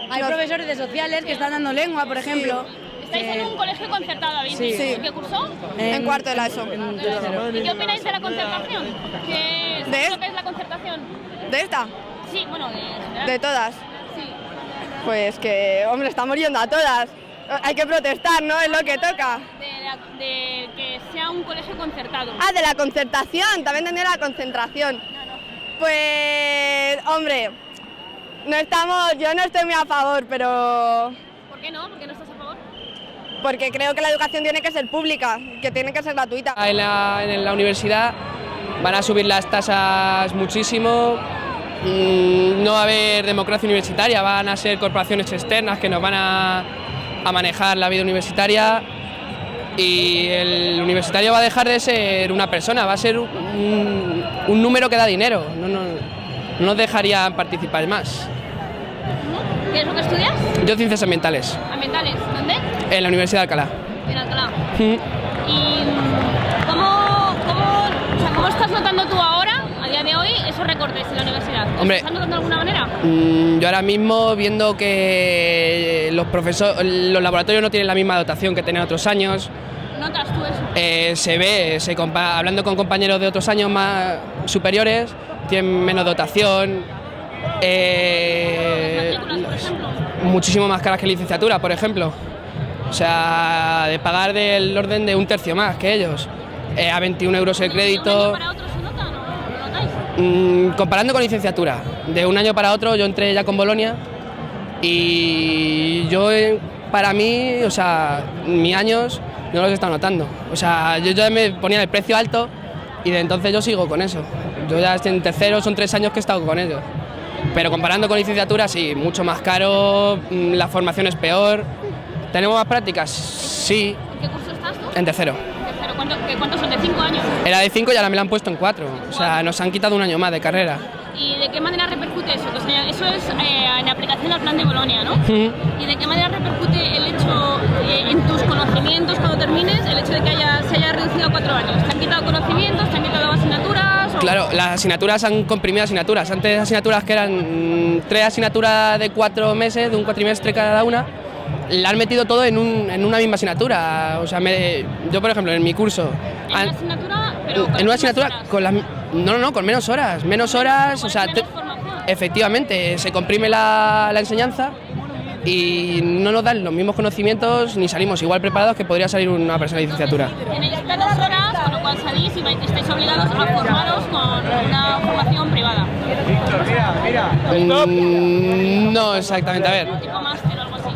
Speaker 12: Hay profesores de sociales que están dando lengua, por ejemplo.
Speaker 7: Estáis en un colegio concertado, ¿habéis
Speaker 11: Sí.
Speaker 7: dicho?
Speaker 11: Sí.
Speaker 7: ¿En qué curso?
Speaker 11: En cuarto de la ESO.
Speaker 7: ¿Y qué opináis de la concertación? ¿Sabéis lo que es la concertación?
Speaker 11: ¿De esta?
Speaker 7: Sí, bueno, de general.
Speaker 11: ¿De todas?
Speaker 7: Sí.
Speaker 11: Pues que, hombre, estamos yendo a todas. Hay que protestar, ¿no? Es lo que toca.
Speaker 7: De que sea un colegio concertado.
Speaker 11: Ah, de la concertación, también tenía la concentración. Pues, hombre, yo no estoy muy a favor, pero...
Speaker 7: ¿Por qué no? ¿Por qué no estás a favor?
Speaker 11: Porque creo que la educación tiene que ser pública, que tiene que ser gratuita.
Speaker 13: En la universidad van a subir las tasas muchísimo, no va a haber democracia universitaria, van a ser corporaciones externas que nos van a manejar la vida universitaria y el universitario va a dejar de ser una persona, va a ser un número que da dinero, no nos dejarían participar más.
Speaker 7: ¿Qué es lo que estudias?
Speaker 13: Yo ciencias ambientales.
Speaker 7: ¿Ambientales? ¿Dónde?
Speaker 13: En la Universidad de Alcalá.
Speaker 7: En Alcalá. ¿Y cómo estás notando tú ahora, a día de hoy, esos recortes en la universidad? ¿Los estás notando de alguna manera?
Speaker 13: Yo ahora mismo, viendo que los laboratorios no tienen la misma dotación que tenían otros años.
Speaker 7: ¿Notas tú eso?
Speaker 13: Se ve, hablando con compañeros de otros años más superiores, tienen menos dotación. Muchísimo más caras que licenciatura, por ejemplo. O sea, de pagar del orden de un tercio más que ellos. A 21 euros el crédito.
Speaker 7: ¿De un año para otro se nota? ¿No notáis?
Speaker 13: Comparando con licenciatura, de un año para otro yo entré ya con Bolonia y yo, para mí, o sea, mis años no los he estado notando. O sea, yo ya me ponía el precio alto y de entonces yo sigo con eso. Yo ya estoy en tercero, son 3 años que he estado con ellos. Pero comparando con licenciatura, sí, mucho más caro, la formación es peor. ¿Tenemos más prácticas? Sí.
Speaker 7: ¿En qué curso estás tú?
Speaker 13: En tercero.
Speaker 7: ¿Cuántos son? ¿De 5 años?
Speaker 13: Era de 5 y ahora me la han puesto en 4. O sea, nos han quitado un año más de carrera.
Speaker 7: ¿Y de qué manera repercute eso? O sea, eso es en aplicación al plan de Bolonia, ¿no? ¿Y de qué manera repercute el hecho en tus conocimientos cuando termines, el hecho de que se haya reducido a 4 años? ¿Te han quitado conocimientos? ¿Te han quitado asignaturas?
Speaker 13: Claro, las asignaturas han comprimido asignaturas. Antes asignaturas que eran 3 asignaturas de 4 meses, de un cuatrimestre cada una, la han metido todo en una misma asignatura. O sea, yo por ejemplo en mi curso...
Speaker 7: ¿En una asignatura? Pero
Speaker 13: en una asignatura con las... No, con menos horas. Menos horas, o sea... Efectivamente, se comprime la enseñanza y no nos dan los mismos conocimientos ni salimos igual preparados que podría salir una persona de licenciatura.
Speaker 7: Tenéis menos horas, con lo cual salís y estáis obligados a formaros con una formación privada.
Speaker 13: No exactamente, a ver.
Speaker 7: Tipo máster o algo así.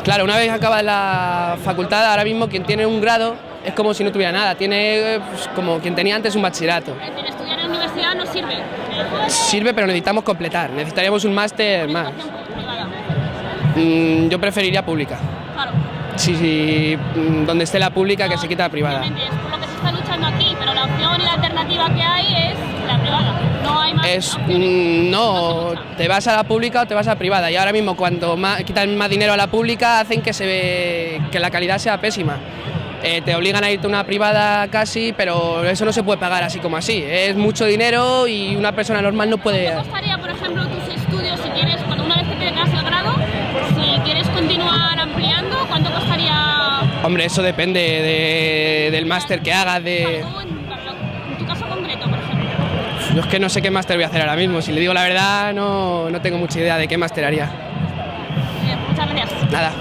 Speaker 13: Claro, una vez acaba la facultad, ahora mismo quien tiene un grado es como si no tuviera nada, tiene pues, como quien tenía antes un bachillerato.
Speaker 7: Estudiar en la universidad no sirve.
Speaker 13: Sirve, pero necesitamos completar, necesitaríamos un máster más. Yo preferiría pública.
Speaker 7: Claro.
Speaker 13: Sí, donde esté la pública que se quita la privada.
Speaker 7: Es por lo que se está luchando aquí, pero la opción y la alternativa que hay es la privada. No hay más.
Speaker 13: No, te vas a la pública o te vas a la privada. Y ahora mismo cuando quitan más dinero a la pública hacen que la calidad sea pésima. Te obligan a irte a una privada casi, pero eso no se puede pagar así como así. Es mucho dinero y una persona normal no puede...
Speaker 7: ¿Cuánto costaría, por ejemplo, tus estudios si quieres, una vez que te das el grado, si quieres continuar ampliando, cuánto costaría?
Speaker 13: Hombre, eso depende del máster que hagas,
Speaker 7: En tu caso concreto, por ejemplo.
Speaker 13: Yo es que no sé qué máster voy a hacer ahora mismo. Si le digo la verdad, no tengo mucha idea de qué máster haría.
Speaker 7: Muchas gracias.
Speaker 13: Nada.